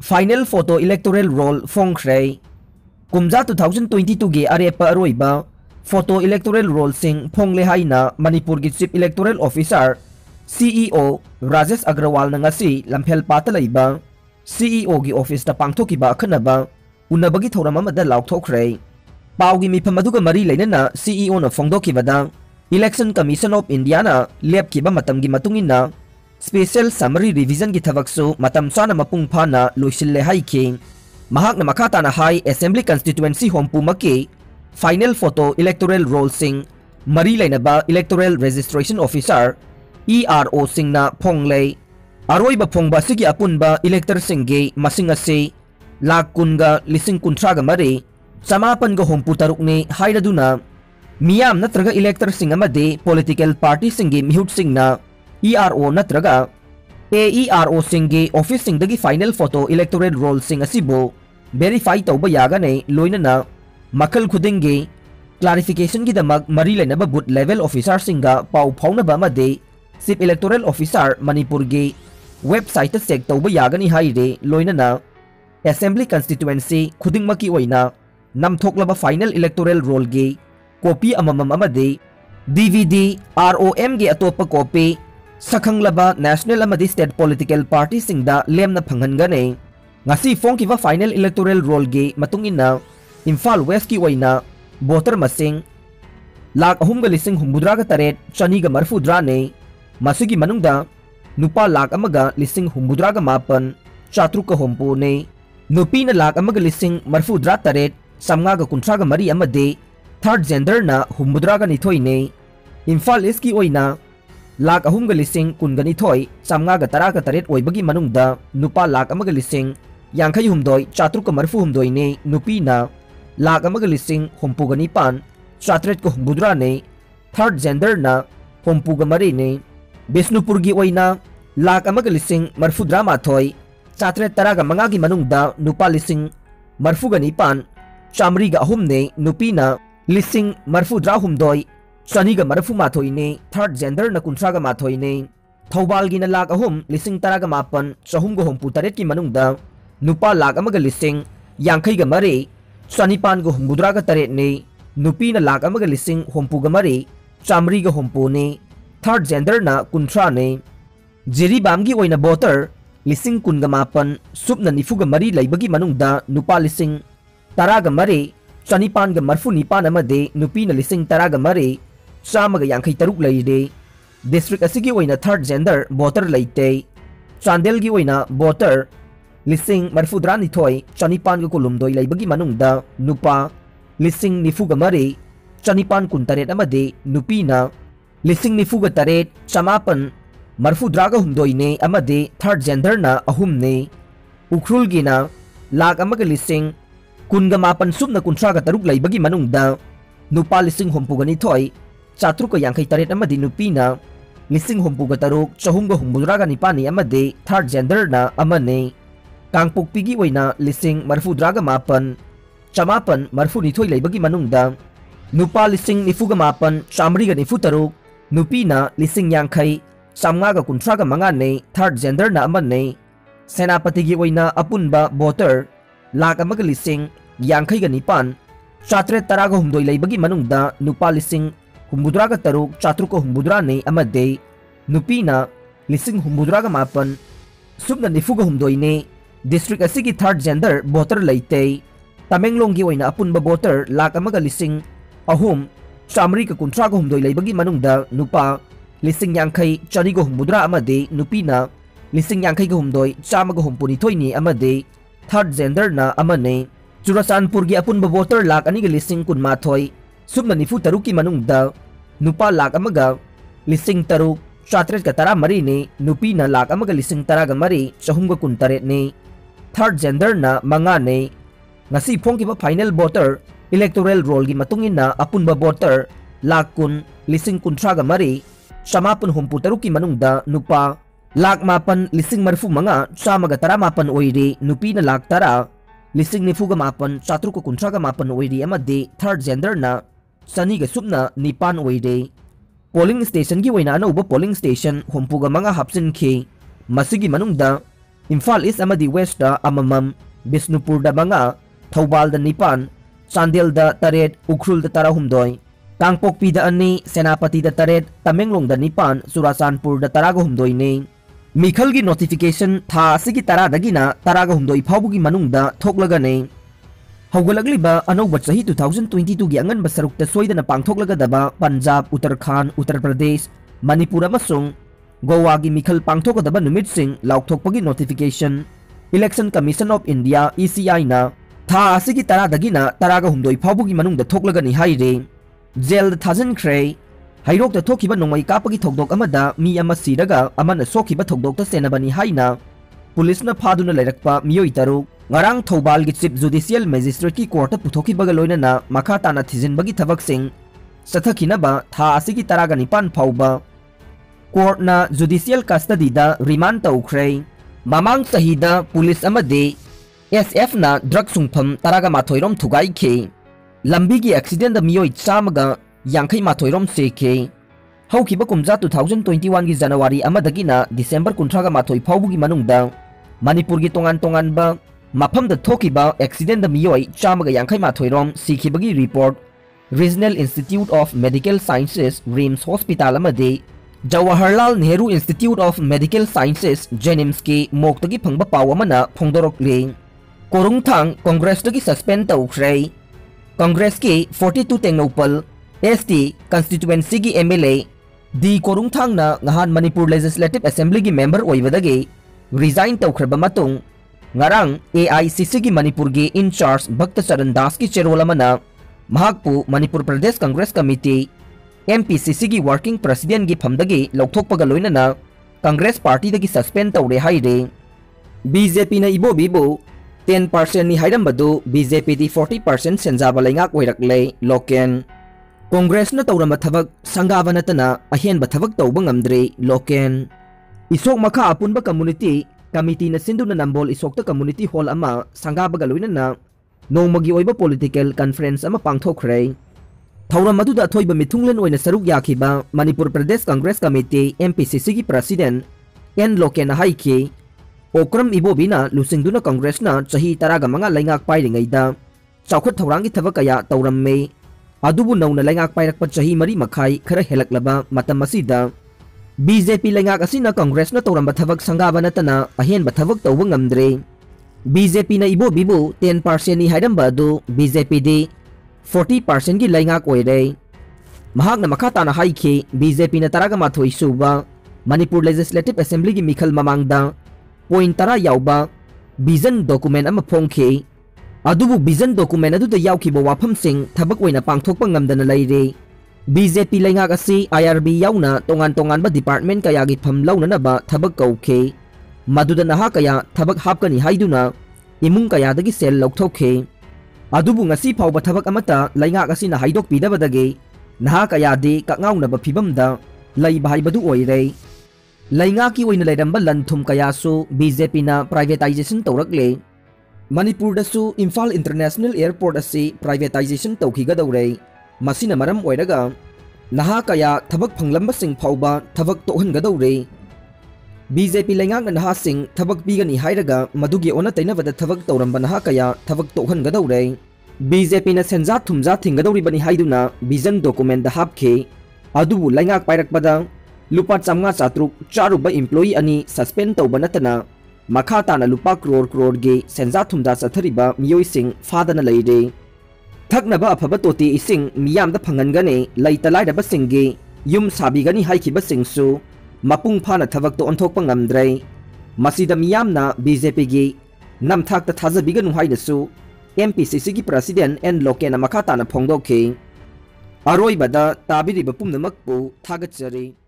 Final photo electoral roll फोंख्रे कुमजा 2022 गे अरेप अरोइबा फोटो इलेक्टोरल रोल सिंह फोंगले हाइना मणिपुर की chief electoral officer CEO Rajesh Agrawal नंगासी लम्फेल पाता लैबा सीईओ की ऑफिस ता पांगथोकिबा अखनबा उनबगी थौरम अमदा लाउथोख्रे पाउगी मिफम अदुगा मरी लेनना सीईओ न फोंगदोकिबदा इलेक्शन कमीशन ऑफ इंडिया ना लेपकिबा मतमगी मतुंगिना स्पेशल समरी रिविजन की थबकसु मतम चाना मपुंग फाना लोइसिल्ले हाइखि महाकना मखाताना हाई असेंबली कंस्टिट्युएंसी होमपुमकी फाइनल फोटो इलेक्टोरल रोल सिंह मरी लेनबा इलेक्टोरल रजिस्ट्रेशन ऑफिसर ERO सिंगना फोंगले अरोइबा फोंगबा सिगी अपुनबा इलेक्टर सिंगे मसिंग असे लाख कुनगा लिसिंग कुंथ्रागा मरे समापनगा होमपु तरुकने हाइरदुना मियाम नत्रगा इलेक्टर सिंग अमदे पॉलिटिकल पार्टी सिंगे मिहुट सिंगना ERO नत्रगा AERO सिंगे ऑफिस सिंगदगी फाइनल फोटो इलेक्टोरल रोल सिंग असिबो वेरीफाई तौबा यागने लोइनना मखल खुदिंगे क्लारिफिकेशन की दमक मरी लेनबा बूथ लेवल ऑफिसर सिंगा पाउ फाउनबा मदे चीफ इलेक्टोरल ऑफिसर मणिपुर के वेबसाइट चेक तौबा यागनी हाइरे लोइनना असेंबली कंस्टिट्युएंसी खुदिंगमकी ओइना नमथोकलबा फाइनल इलेक्टोरल रोल गे कॉपी अममम अमदे DVD ROM गे अतोप कॉपी सखंगलबा नेशनल अमदि स्टेट पॉलिटिकल पार्टी सिंगदा लेमना फंगनगने ngasi फोंकिबा फाइनल इलेक्टोरल रोल गे मतुंगिना इम्फाल वेस्ट की ओइना वोटर मसिंग लाख अहुमगा लिसिंग हुम्बुद्रागा तरेट चनीगा मरफुद्रा ने मसिगी मनुंगदा नुपा लाख अमगा लिसिंग हुम्बुद्रागा मापन चात्रुका होमपु ने नुपीना लाख अमगा लिसिंग मरफुद्रा तरेट समगागा कुंथ्रागा मरी अमदे थर्ड जेंडर ना हुम्बुद्रागा निथोई ने इम्फाल ईस्ट की ओइना लाख अहुमगा लिसिंग कुनगनिथोई समगागा तरागा तरेट ओइबगी मनुंगदा नुपा लाख अमगा लिसिंग यांखई हुमदोई चात्रुका मरफु हुमदोई ने नुपीना लाख अमगा लिसिंग हुम्पुगा निपान चात्रेट को हुम्बुद्रा ने थर्ड जेंडर ना हुम्पुगा मरी ने बिष्णुपुर की ओइना लाख अमगा लिसिंग मरफुद्रा माथोई चात्रेट तरागा मंगा की मनुंगदा नुपा लिसिंग मरफुगा निपान चामरीगा अहुम ने नुपीना लिसिंग मरफुद्रा हुमदोई चनीगा मरफु माथोई ने थर्ड जेंडर न कुंथ्रागा माथोई ने थौबाल की लाख अहुम लिसिंग तरागा मापन चहुमगा हुम्पु तरेट की मनुंगदा नुपा लाख अमगा लिसिंग यांखईगा मरे चनीपानगा हुम्बुद्रागा तरेट ने नुपीना लाख अमगा लिसिंग हुम्पुगा मरे चामरीगा हुम्पु ने थर्ड जेंडर न कुंथ्रा ने जिरीबामगी ओइना वोटर लिसिंग कुनगा मापन सुपना निफुगा मरी लैबगी मनुंगदा नुपा लिसिंग तरागा मरे चनीपानगा मरफु निपान अमदे नुपीना लिसिंग तरागा मरे चामगा यांखई तरुक लैरे डिस्ट्रिक्ट असिगी ओइना थर्ड जेंडर वोटर लैते चांदेल की ओइना वोटर लिसिंग मरफुद्रा निथोई चनीपानगा कुलुमदोई लैबगी मनुंगदा नुपा लिसिंग निफुगा मरे चनीपान कुंतरेट अमदे नुपीना लिसिंग निफुगा तरेट चमापन मरफुद्रागा हुमदोई ने अमदे थर्ड जेंडर ना अहुम ने उखरुल गिना लाख अमगा लिसिंग कुनगा मापन सुबना कुंथ्रागा तरुक लैबगी मनुंगदा नुपा लिसिंग हुम्पुगा निथोई चात्रुका यांखई तरेट अमदि नुपीना लिसिंग हुम्पुगा तरुक चहुमगा हुम्बुद्रागा निपानी अमदे थर्ड जेंडर ना अमने कांगपोकपीगी ओइना लिसिंग मरफुद्रागा मापन चमापन मरफु निथोई लैबगी मनुंगदा नुपा लिसिंग निफुगा मापन चामरीगा निफु तरुक नुपीना लिसिंग यांखई समगागा कुंथ्रागा मंगा ने थर्ड जेंडर ना अमने सेनापतिगी ओइना अपुनबा वोटर लाख अमगा लिसिंग यांखईगा निपान चात्रेट तरागा हुमदोई लैबगी मनुंगदा नुपा लिसिंग हुम्बुद्रागा तरुक चात्रुका हुम्बुद्रा ने अमदे नुपीना लिसिंग हुम्बुद्रागा मापन सुबना निफुगा हुमदोई ने डिस्ट्रिक्ट असिगी थर्ड जेंडर वोटर लैते तमेंगलोंगी ओइना अपुनबा वोटर लाख अमगा लिसिंग अहुम चामरीगा कुंथ्रागा हुमदोई लैबगी मनुंगदा नुपा लिसिंग यांखई चनीगा हुम्बुद्रा अमदे नुपीना लिसिंग यांखईगा हुमदोई चामगा हुम्पुनिथोइनी अमदे थर्ड जेंडर ना अमने चुराचानपुर की अपुनबा वोटर लाख अनिगा लिसिंग कुनमाथोई सुबना निफु तरुक की मनुंगदा नुपा लाख अमगा लिसिंग तरुक चात्रेट का तरा मरी ने नुपीना लाख अमगा लिसिंग तरागा मरी चहुमगा कुंतरेट ने थर्ड जेंडर ना मंगा ने ngasi फोंकिबा फाइनल वोटर इलेक्टोरल रोल की मतुंगिना अपुनबा वोटर लाख कुन लिसिंग कुंथ्रागा मरी समापन हुम्पु तरुक की मनुंगदा नुपा लाख मापन लिसिंग मरफु मंगा चामगा तरा मापन ओइरे नुपीना लाख तरा लिसिंग निफुगा मापन चात्रुका कुंथ्रागा मापन ओइरे अमदे थर्ड जेंडर ना सनीगा सुपना निपान ओइरे पोलिंग स्टेशन की ओइना अनौबा पोलिंग स्टेशन हुम्पुगा मंगा हापसिनखे मसिगी मनुंगदा Imphal East amadi West da amamam, Bisnupur da manga, Thobal da nipan, Chandel da taret, Ukhrul da tarahumdoy, Tangpokpi da ani, Senapati da taret, Tamenglong da nipan, Surasanpur da taragahumdoy ni. Mikhal gi notification tha asigi taradagina taragahumdoy phawbugi manungda thoklaga ni. Haugalagliba anauba chahi 2022 gi angan basarukta soidana pangthoklagadaba Punjab, Uttarakhand, Uttar Pradesh, Manipur amasung Goa gi mikhal pangthokadaba numitsing laukthokpagi notification Election Commission of India ECI na tha asigi taradagina taragahumdoy phawbugi manungda thoklagani haire. Jail thajankhre Hairok da thokiba nongmai kapagi thokdok amada mi ama siraga amana sokiba thokdok ta senabani haina police na phaduna lairakpa miyoi taru ngarang Thobal gi chief judicial magistrate ki court puthoki baga loinana makha tana thijin bagi thabak sing sathakinaba tha asigi taraga nipan phauba court na judicial custody da remand taukhre mamang sahida police amade SF na drug sungpham taraga mathoirom thugai khe lambi gi accident da miyoi chamaga Yankai Mathoirom Seke Haukiba Kumja 2021 gi January amadagina December kuntraga Mathoi phawbugi manungda Manipur gi tongan ba mafam da thokiba accident da miyoi chamaga Yankai Mathoirom sikibagi report Regional Institute of Medical Sciences RIMS Hospital amade Jawaharlal Nehru Institute of Medical Sciences JNIMS ki moktagi phangba paw amana phongdorokle Korungthang Congress tagi suspend tawkhre Congress ki 42 tengnopal ST constituency gi MLA D Korungthang na ngahan Manipur Legislative Assembly gi member oibadagi resign tawkhraba matung ngarang AICC gi Manipur gi in charge Bhakta Charan Das ki cherol amana mahakpu Manipur Pradesh Congress Committee MPCC gi working president gi phamdagi lokthokpaga loinana Congress party dagi suspend tawre haire BJP na ibobibo 10% ni hairambadu BJP di 40% senjaba laingak oirakle loken Congress na tawramba thabak sangaba natana ahenba thabak tawba ngamdre loken isok makha apunba community committee na sinduna nambol isokta community hall ama sangaba galoinana nongmagi oiba political conference ama pangthokre thawram maduda thoiba mithunglen oina saruk yakhiba Manipur Pradesh Congress Committee MPCC gi president N Loken haiki okram ibobina lusingduna Congress na chahi taraga manga laingak pairingaida chawkhat thawrangi thabak kaya tawramme Adubu nauna laingak pairakpa chahi mari makhai khara helaklaba matam asida BJP laingak asina Congress na tawramba thabak sangaba natana ahenba thabak tawba ngamdre BJP na ibobibu 10% ni hairamba adu BJP di 40% gi laingak oire mahak na makata na haiki BJP na taraga mathoi suba Manipur Legislative Assembly gi mikhal mamangda point tara yauba vision document ama phongkhe Adubu vision document adu da yaukiba wafam sing thabak oina pangthokpa ngamdana leire BJP laingak asi IRB yauna tongan ba department kaya gi pham launana ba thabak kaukhe maduda naha kaya thabak hapkani haiduna imung kaya dagi sel lokthokhe adubu ngasi phawba thabak amata laingak asi na haidok pidabadagi naha kaya de kakngau na ba phibamda lai bahai badu oire laingak ki oina leiramba lanthum kaya su BJP na privatization tawrakle Manipur dasu Imphal International Airport asi privatization tawkhigadawre masina maram oiraga naha kaya thabak phanglamba sing phawba thabak tohangadawre BJP laingak na naha sing thabak pigani hairaga madugi ona tainabada thabak tawramba naha kaya thabak tohangadawre BJP na senja thumja thingadawri bani haiduna vision document da hapkhe adubu laingak pairakpada lupa chamnga chatruk charuba employee ani suspend tawba natana makha tana lupa crore ge senja thumja chathariba miyoi sing fadana leire thaknaba afaba toti ising miyam da phangangane laitalai singge yum sabigani haikiba singsu mapung phana thabak to onthokpa ngamdre masida miyamna BJP gi namthak ta thajabiganu hainasu MPCC gi president N Lokena makha tana phongdokhe aroi bada tabiri bapum namakpu thagachari